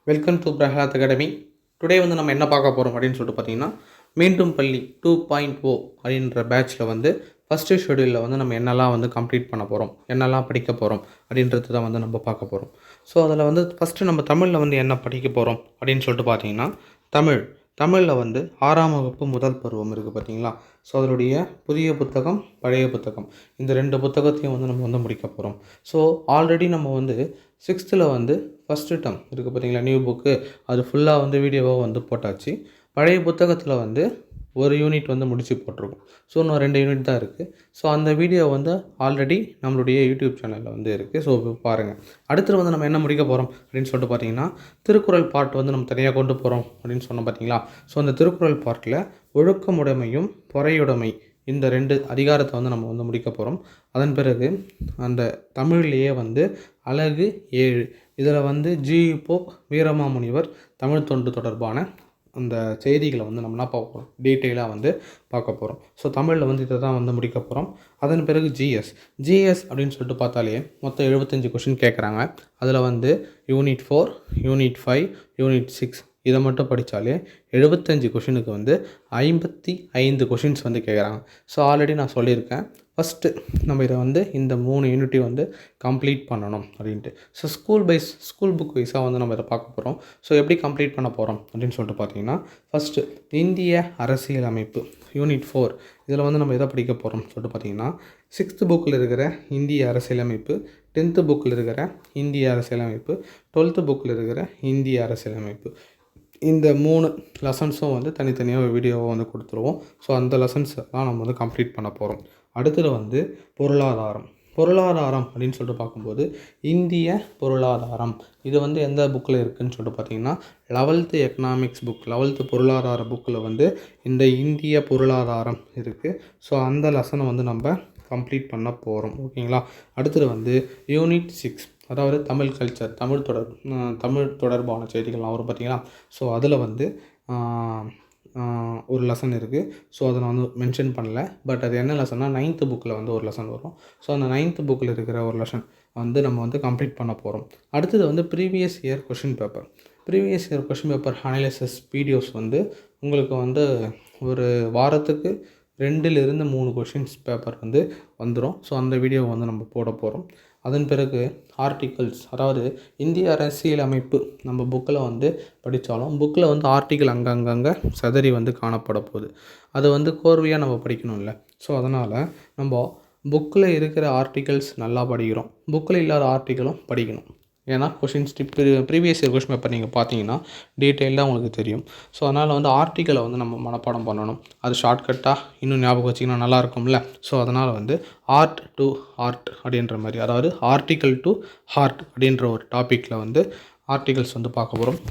Welcome to Prahalad academy. Today வந்து நம்ம என்ன பார்க்க போகிறோம் அப்படின்னு சொல்லிட்டு பார்த்தீங்கன்னா, மீண்டும் பள்ளி 2.0 அப்படின்ற பேட்சில் வந்து ஃபஸ்ட்டு ஷெடியூலில் வந்து நம்ம என்னெல்லாம் வந்து கம்ப்ளீட் பண்ண போகிறோம், என்னெல்லாம் படிக்க போகிறோம் அப்படின்றது தான் வந்து நம்ம பார்க்க போகிறோம். ஸோ அதில் வந்து ஃபஸ்ட்டு நம்ம தமிழில் வந்து என்ன படிக்க போகிறோம் அப்படின்னு சொல்லிட்டு பார்த்தீங்கன்னா, தமிழில் வந்து 6ஆம் வகுப்பு முதல் பருவம் இருக்குது பார்த்தீங்களா. ஸோ அதனுடைய புதிய புத்தகம், பழைய புத்தகம், இந்த 2 புத்தகத்தையும் வந்து நம்ம வந்து முடிக்க போகிறோம். ஸோ ஆல்ரெடி நம்ம வந்து 6th வந்து ஃபஸ்ட்டு டேர்ம் இருக்குது பார்த்தீங்களா, நியூ புக்கு, அது ஃபுல்லாக வந்து வீடியோவாக வந்து போட்டாச்சு. பழைய புத்தகத்தில் வந்து ஒரு யூனிட் வந்து முடித்து போட்டிருக்கோம். ஸோ இன்னும் 2 யூனிட் தான் இருக்குது. ஸோ அந்த வீடியோ வந்து ஆல்ரெடி நம்மளுடைய யூடியூப் சேனலில் வந்து இருக்குது. ஸோ பாருங்கள். அடுத்து வந்து நம்ம என்ன முடிக்க போகிறோம் அப்படின்னு சொல்லிட்டு பார்த்தீங்கன்னா, திருக்குறள் பார்ட் வந்து நம்ம தனியாக கொண்டு போகிறோம் அப்படின்னு சொன்னோம் பார்த்தீங்களா. ஸோ அந்த திருக்குறள் பார்ட்டில் ஒழுக்கமுடைமையும் பொறையுடைமை, இந்த 2 அதிகாரத்தை வந்து நம்ம வந்து முடிக்க போகிறோம். அதன் பிறகு அந்த தமிழ்லேயே வந்து அழகு 7, இதில் வந்து ஜி.போ. வீரமாமுனிவர் தமிழ் தொண்டு தொடர்பான அந்த செய்திகளை வந்து நம்ம என்ன பார்க்க போகிறோம், டீட்டெயிலாக வந்து பார்க்க போகிறோம். ஸோ தமிழில் வந்து இதை தான் வந்து முடிக்க போகிறோம். அதன் பிறகு ஜிஎஸ் அப்படின்னு சொல்லிட்டு பார்த்தாலே மொத்தம் 75 கொஷின் கேட்குறாங்க. அதில் வந்து யூனிட் 4, யூனிட் 5, யூனிட் 6 இதை மட்டும் படித்தாலே 75 கொஷினுக்கு வந்து 55 கொஷின்ஸ் வந்து கேட்குறாங்க. ஸோ ஆல்ரெடி நான் சொல்லியிருக்கேன், ஃபஸ்ட்டு நம்ம இதை வந்து இந்த 3 யூனிட்டையும் வந்து கம்ப்ளீட் பண்ணணும் அப்படின்ட்டு. ஸோ ஸ்கூல் புக் வைஸாக வந்து நம்ம இதை பார்க்க போகிறோம். ஸோ எப்படி கம்ப்ளீட் பண்ண போகிறோம் அப்படின்னு சொல்லிட்டு பார்த்தீங்கன்னா, ஃபஸ்ட்டு இந்திய அரசியலமைப்பு யூனிட் 4, இதில் வந்து நம்ம எதை படிக்க போகிறோம்னு சொல்லிட்டு பார்த்தீங்கன்னா, 6th புக்கில் இருக்கிற இந்திய அரசியலமைப்பு, 10th புக்கில் இருக்கிற இந்திய அரசியலமைப்பு, 12th புக்கில் இருக்கிற இந்திய அரசியலமைப்பு, இந்த 3 லெசன்ஸும் வந்து தனித்தனியாக வீடியோவை வந்து கொடுத்துருவோம். ஸோ அந்த லெசன்ஸ் தான் நம்ம வந்து கம்ப்ளீட் பண்ண போகிறோம். அடுத்தது வந்து பொருளாதாரம் அப்படின்னு சொல்லிட்டு பார்க்கும்போது, இந்திய பொருளாதாரம் இது வந்து எந்த புக்கில் இருக்குதுன்னு சொல்லிட்டு பார்த்தீங்கன்னா, 11th எக்கனாமிக்ஸ் புக், 11th பொருளாதார புக்கில் வந்து இந்த இந்திய பொருளாதாரம் இருக்குது. ஸோ அந்த லெசனை வந்து நம்ம கம்ப்ளீட் பண்ண போகிறோம். ஓகேங்களா. அடுத்தது வந்து யூனிட் 6, அதாவது தமிழ் கல்ச்சர், தமிழ் தொடர்பான செய்திகள்லாம் வரும் பார்த்தீங்களா. ஸோ அதில் வந்து ஒரு லெசன் இருக்குது. ஸோ அதை நான் வந்து மென்ஷன் பண்ணல. பட் அது என்ன லெசன்னா, 9th புக்கில் வந்து ஒரு லெசன் வரும். ஸோ அந்த 9th புக்கில் இருக்கிற ஒரு லெசன் வந்து நம்ம வந்து கம்ப்ளீட் பண்ண போகிறோம். அடுத்தது வந்து previous year question paper analysis videos வந்து உங்களுக்கு வந்து ஒரு வாரத்துக்கு 2லிருந்து 3 கொஷின்ஸ் பேப்பர் வந்து வந்துடும். ஸோ அந்த வீடியோவை வந்து நம்ம போட போகிறோம். அதன் பிறகு ஆர்டிகல்ஸ், அதாவது இந்திய அரசியலமைப்பு நம்ம புக்கில் வந்து படித்தாலும் புக்கில் வந்து ஆர்டிக்கல் அங்கங்கே சிதறி வந்து காணப்பட போகுது. அதை வந்து கோர்வையாக நம்ம படிக்கணும்ல. ஸோ அதனால் நம்ம புக்கில் இருக்கிற ஆர்டிகல்ஸ் நல்லா படிக்கிறோம், புக்கில் இல்லாத ஆர்டிக்கலும் படிக்கணும். ஏன்னா questions previous year question paper நீங்கள் பார்த்தீங்கன்னா டீட்டெயிலாக உங்களுக்கு தெரியும். ஸோ அதனால் வந்து ஆர்டிக்கலை வந்து நம்ம மனப்பாடம் பண்ணணும். அது ஷார்ட்கட்டாக இன்னும் ஞாபகம் வச்சிங்கன்னா நல்லாயிருக்கும்ல. ஸோ அதனால் வந்து ஆர்ட் டு ஆர்ட் அப்படின்ற மாதிரி, அதாவது ஆர்டிக்கல் டு ஹார்ட் அப்படின்ற ஒரு டாப்பிக்கில் வந்து ஆர்டிகல்ஸ் வந்து பார்க்க போகிறோம்.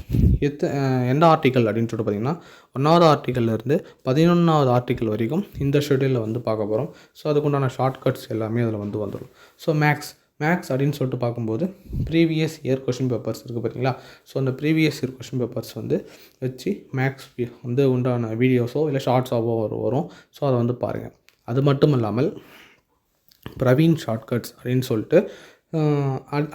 எந்த ஆர்டிக்கல் அப்படின்னு சொல்லிட்டு பார்த்தீங்கன்னா, 1வது ஆர்டிக்கல்லேருந்து 11வது ஆர்டிக்கல் வரைக்கும் இந்த ஷெடியூலில் வந்து பார்க்க போகிறோம். ஸோ அதுக்குண்டான ஷார்ட்கட்ஸ் எல்லாமே அதில் வந்து வந்துடும். ஸோ மேக்ஸ் அப்படின்னு சொல்லிட்டு பார்க்கும்போது ப்ரீவியஸ் இயர் கொஷின் பேப்பர்ஸ் இருக்குது பார்த்தீங்களா. ஸோ அந்த ப்ரீவியஸ் இயர் கொஷின் பேப்பர்ஸ் வந்து வச்சு மேக்ஸ் வந்து உண்டான வீடியோஸோ இல்லை ஷார்ட்ஸாவோ வரும். ஸோ அதை வந்து பாருங்கள். அது மட்டும் இல்லாமல் பிரவீன் ஷார்ட்கட்ஸ் அப்படின்னு சொல்லிட்டு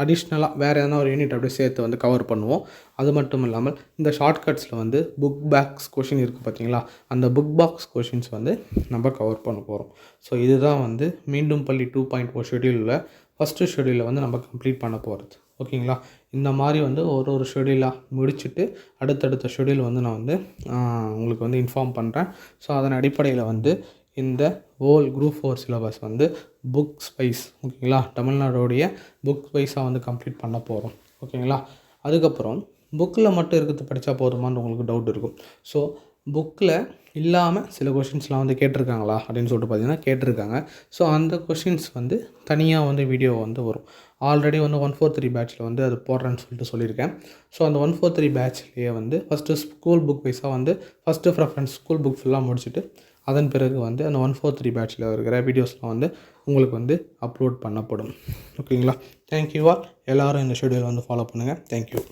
அடிஷ்னலாக வேறு எதனா ஒரு யூனிட் அப்படியே சேர்த்து வந்து கவர் பண்ணுவோம். அது மட்டும் இல்லாமல் இந்த ஷார்ட்கட்ஸில் வந்து புக் பேக்ஸ் கொஷின் இருக்குது பார்த்தீங்களா, அந்த புக் பாக்ஸ் கொஷின்ஸ் வந்து நம்ம கவர் பண்ண போகிறோம். ஸோ இதுதான் வந்து மீண்டும் பள்ளி 2.0 ஷெடியூலில் ஃபஸ்ட்டு ஷெடியூலில் வந்து நம்ம கம்ப்ளீட் பண்ண போகிறது. ஓகேங்களா. இந்த மாதிரி வந்து ஒரு ஷெடியூலாக முடிச்சுட்டு அடுத்தடுத்த ஷெடியூல் வந்து நான் வந்து உங்களுக்கு வந்து இன்ஃபார்ம் பண்ணுறேன். ஸோ அதன் அடிப்படையில் வந்து இந்த ஹோல் குரூப் 4 சிலபஸ் வந்து புக்ஸ் வைஸ், ஓகேங்களா, தமிழ்நாடோடைய புக்ஸ் வைஸாக வந்து கம்ப்ளீட் பண்ண போகிறோம். ஓகேங்களா. அதுக்கப்புறம் புக்கில் மட்டும் இருக்கிறது படித்தா போதுமான்னு உங்களுக்கு டவுட் இருக்கும். ஸோ புக்கில் இல்லாமல் சில கொஷின்ஸ்லாம் வந்து கேட்டிருக்காங்களா அப்படின்னு சொல்லிட்டு பார்த்தீங்கன்னா கேட்டிருக்காங்க. ஸோ அந்த கொஷின்ஸ் வந்து தனியாக வந்து வீடியோ வந்து வரும். ஆல்ரெடி வந்து 143 பேட்சில் வந்து அது போடுறேன்னு சொல்லிட்டு சொல்லியிருக்கேன். ஸோ அந்த 143 பேட்ச்லேயே வந்து ஃபஸ்ட்டு ஸ்கூல் புக் வைஸாக வந்து ஃபஸ்ட்டு ப்ரிஃபரன்ஸ் ஸ்கூல் புக் ஃபுல்லாக முடிச்சுட்டு அதன் பிறகு வந்து அந்த 143 பேட்சில் இருக்கிற வீடியோஸ்லாம் வந்து உங்களுக்கு வந்து அப்லோட் பண்ணப்படும். ஓகேங்களா. Thank you all. எல்லோரும் இந்த ஷெடியூல் வந்து ஃபாலோ பண்ணுங்கள். தேங்க்யூ.